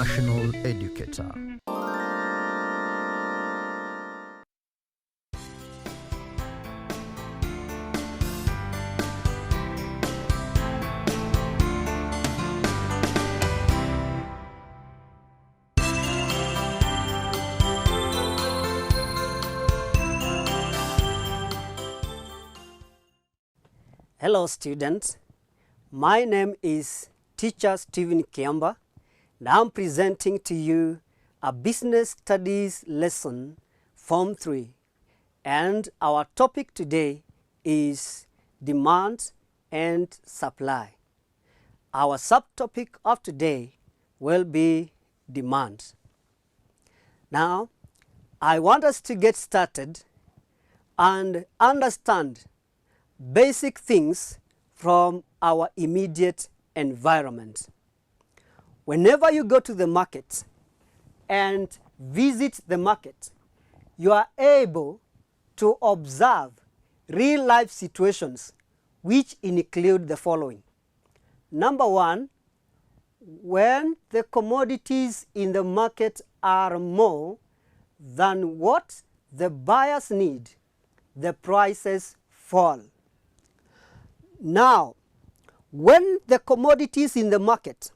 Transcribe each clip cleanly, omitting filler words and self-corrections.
national educator. Hello students, my name is Teacher Stephen Kiamba and I'm presenting to you a business studies lesson Form 3, and our topic today is demand and supply. Our subtopic of today will be demand. Now I want us to get started and understand basic things from our immediate environment. Whenever you go to the market and visit the market, you are able to observe real life situations which include the following. Number one, when the commodities in the market are more than what the buyers need, the prices fall. Now, when the commodities in the market,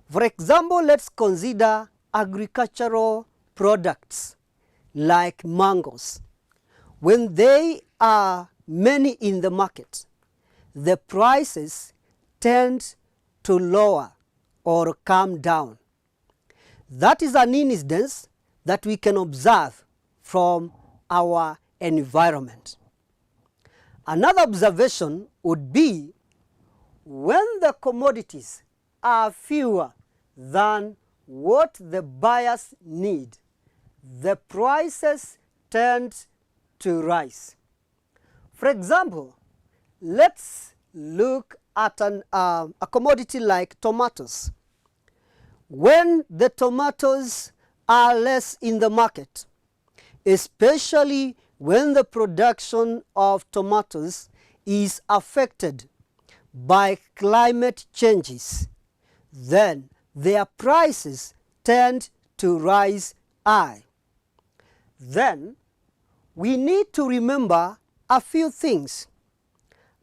for example, let's consider agricultural products like mangoes. When they are many in the market, the prices tend to lower or come down. That is an incidence that we can observe from our environment. Another observation would be when the commodities are fewer than what the buyers need, the prices tend to rise. For example, let's look at a commodity like tomatoes. When the tomatoes are less in the market, especially when the production of tomatoes is affected by climate changes, then their prices tend to rise high. Then we need to remember a few things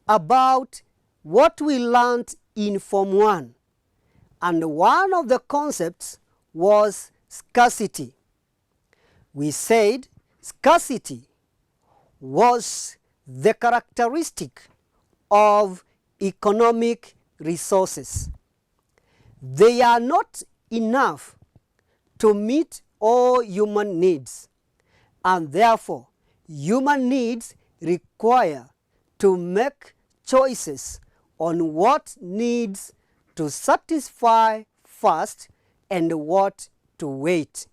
about what we learned in Form 1, and one of the concepts was scarcity. We said scarcity was the characteristic of economic resources. They are not enough to meet all human needs, and therefore human needs require to make choices on what needs to satisfy first and what to wait.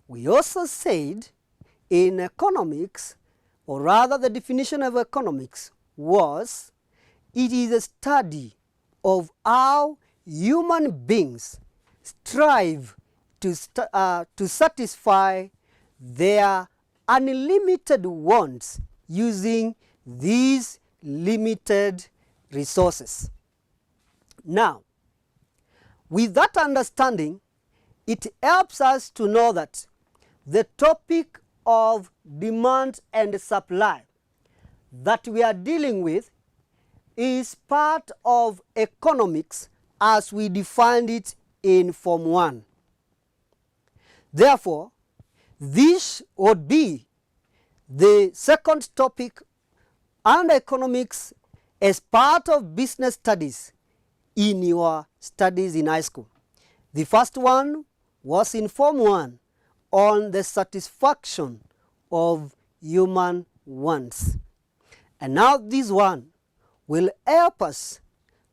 We also said in economics, or rather the definition of economics was, it is a study of how human beings strive to satisfy their unlimited wants using these limited resources. Now, with that understanding, it helps us to know that the topic of demand and supply that we are dealing with is part of economics as we defined it in Form 1. Therefore, this would be the second topic under economics as part of business studies in your studies in high school. The first one was in Form 1 on the satisfaction of human wants. And now this one will help us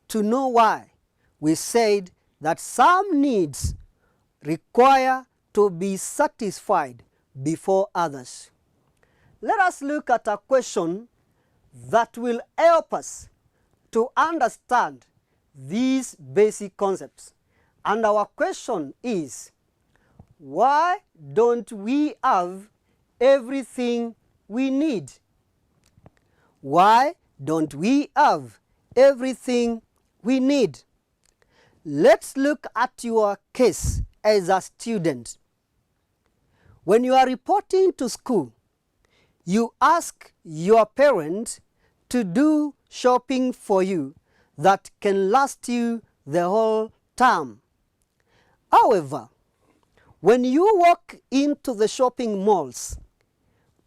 to know why we said that some needs require to be satisfied before others. Let us look at a question that will help us to understand these basic concepts. And our question is, why don't we have everything we need? Why don't we have everything we need? let's look at your case as a student. When you are reporting to school, you ask your parent to do shopping for you that can last you the whole term. However, when you walk into the shopping malls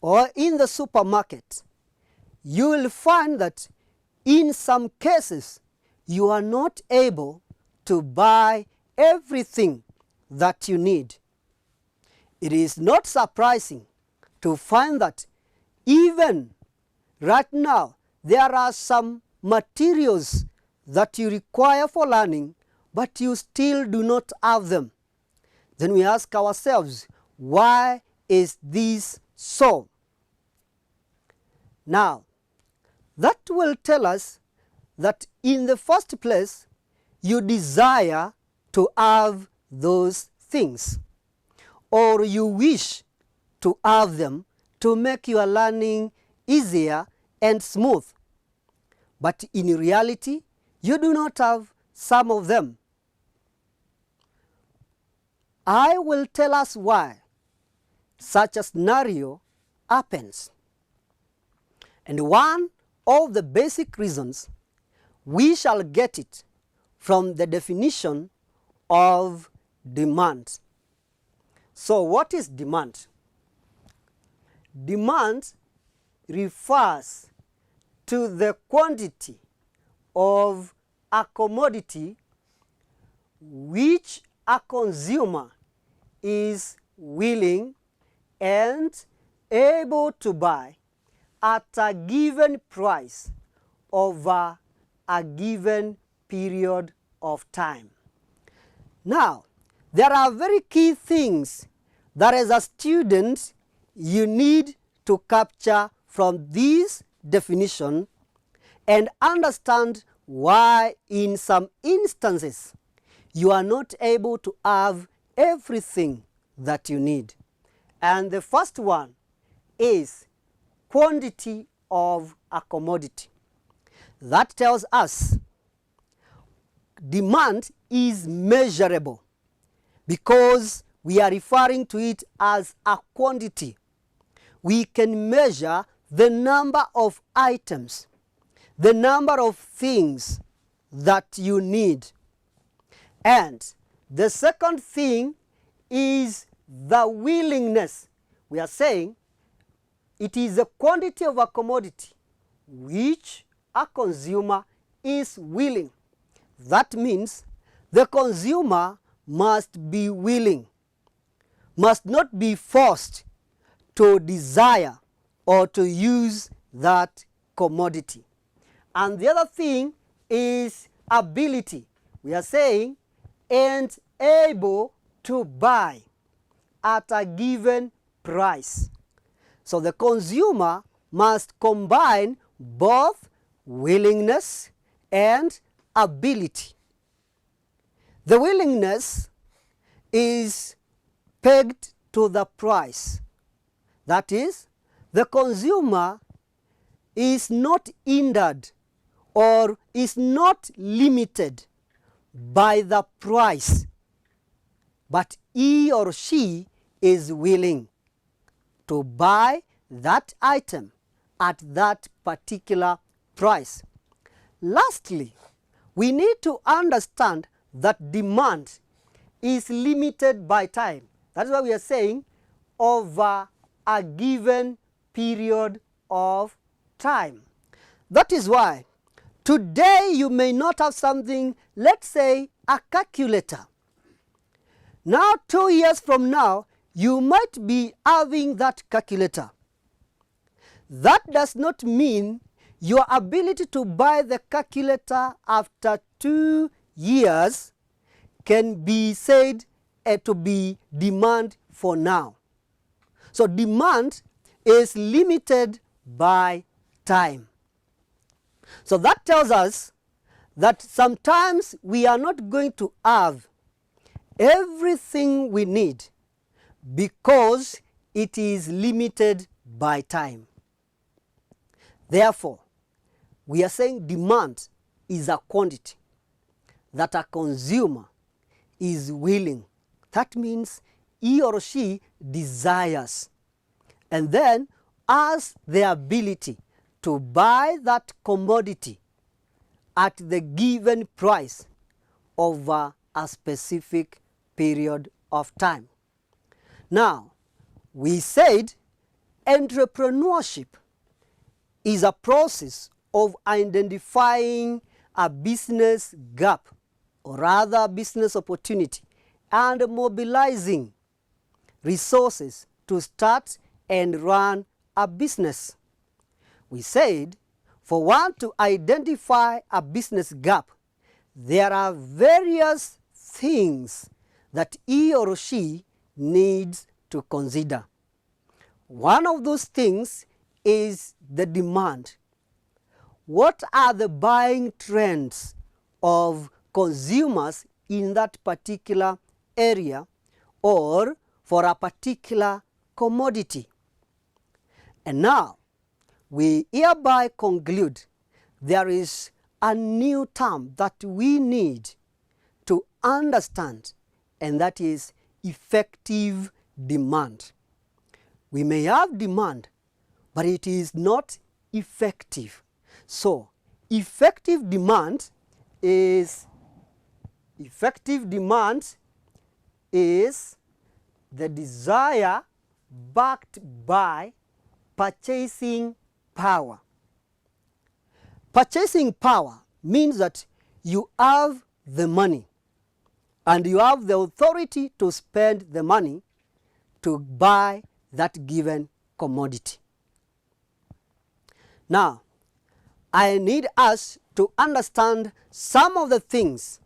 or in the supermarket, you will find that in some cases you are not able to buy everything that you need. It is not surprising to find that even right now there are some materials that you require for learning, but you still do not have them. Then we ask ourselves, why is this so? Now, that will tell us that in the first place, you desire to have those things, or you wish to have them to make your learning easier and smooth. But in reality, you do not have some of them. I will tell us why such a scenario happens. And one of the basic reasons, we shall get it from the definition of demand. So what is demand? Demand refers to the quantity of a commodity which a consumer is willing and able to buy at a given price over a given period of time. Now, there are very key things that as a student you need to capture from this definition and understand why in some instances you are not able to have everything that you need. And the first one is quantity of a commodity. That tells us demand is measurable because we are referring to it as a quantity. We can measure the number of items, the number of things that you need. And the second thing is the willingness. We are saying it is the quantity of a commodity which a consumer is willing. That means the consumer must be willing, must not be forced to desire or to use that commodity. And the other thing is ability. We are saying and able to buy at a given price. So the consumer must combine both willingness and ability. The willingness is pegged to the price. That is, the consumer is not hindered or is not limited by the price, but he or she is willing to buy that item at that particular price. Lastly, we need to understand that demand is limited by time. That's why we are saying over a given period of time. That is why today you may not have something, let's say a calculator. Now 2 years from now, you might be having that calculator. That does not mean your ability to buy the calculator after 2 years can be said to be demand for now. So demand is limited by time. So that tells us that sometimes we are not going to have everything we need because it is limited by time. Therefore, we are saying demand is a quantity. that a consumer is willing. That means he or she desires and then has the ability to buy that commodity at the given price over a specific period of time. Now, we said entrepreneurship is a process of identifying a business gap, or rather business opportunity, and mobilizing resources to start and run a business. We said for one to identify a business gap, there are various things that he or she needs to consider. One of those things is the demand. What are the buying trends of consumers in that particular area or for a particular commodity? And now, we hereby conclude there is a new term that we need to understand, and that is effective demand. We may have demand, but it is not effective. So, effective demand is the desire backed by purchasing power. Purchasing power means that you have the money and you have the authority to spend the money to buy that given commodity. Now, I need us to understand some of the things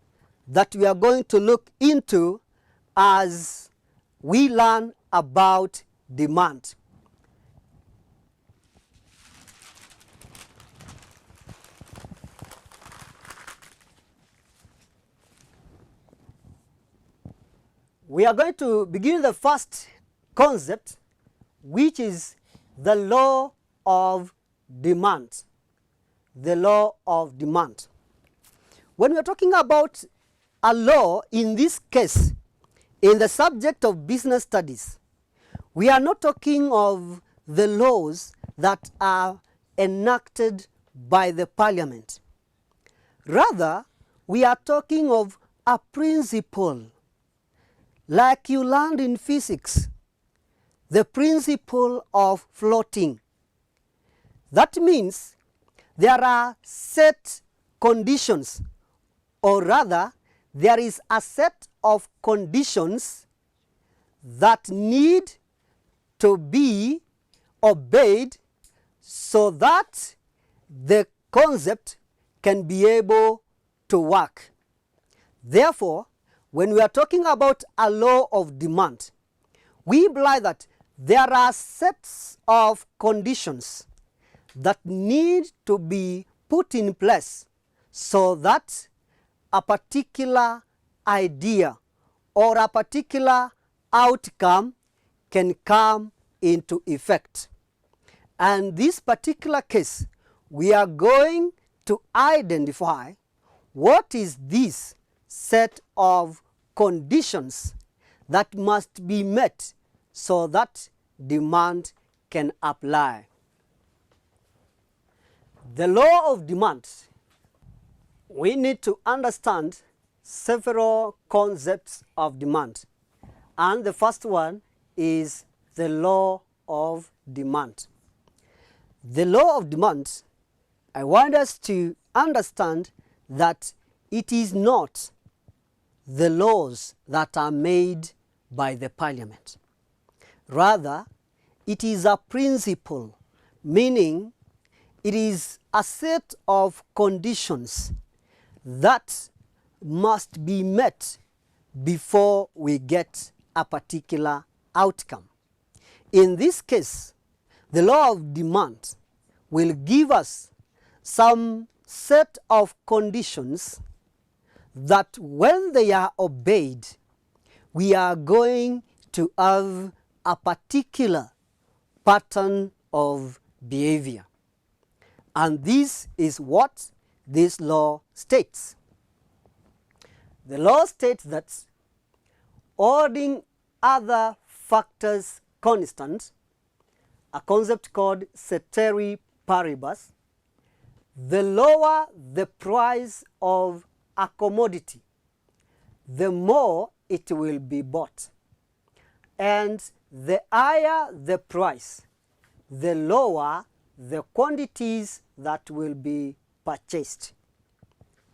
that we are going to look into as we learn about demand. We are going to begin the first concept, which is the law of demand. The law of demand. When we are talking about a law, in this case, in the subject of business studies, we are not talking of the laws that are enacted by the parliament. Rather, we are talking of a principle, like you learned in physics, the principle of floating. That means there are set conditions, or rather, there is a set of conditions that need to be obeyed so that the concept can be able to work. Therefore, when we are talking about a law of demand, we imply that there are sets of conditions that need to be put in place so that a particular idea or a particular outcome can come into effect. And this particular case, we are going to identify what is this set of conditions that must be met so that demand can apply. The law of demand, we need to understand several concepts of demand. And the first one is the law of demand. The law of demand, I want us to understand that it is not the laws that are made by the parliament. Rather, it is a principle, meaning it is a set of conditions that must be met before we get a particular outcome. In this case, the law of demand will give us some set of conditions that when they are obeyed, we are going to have a particular pattern of behavior. And this is what this law states. The law states that holding other factors constant, a concept called ceteris paribus, the lower the price of a commodity, the more it will be bought. And the higher the price, the lower the quantities that will be purchased.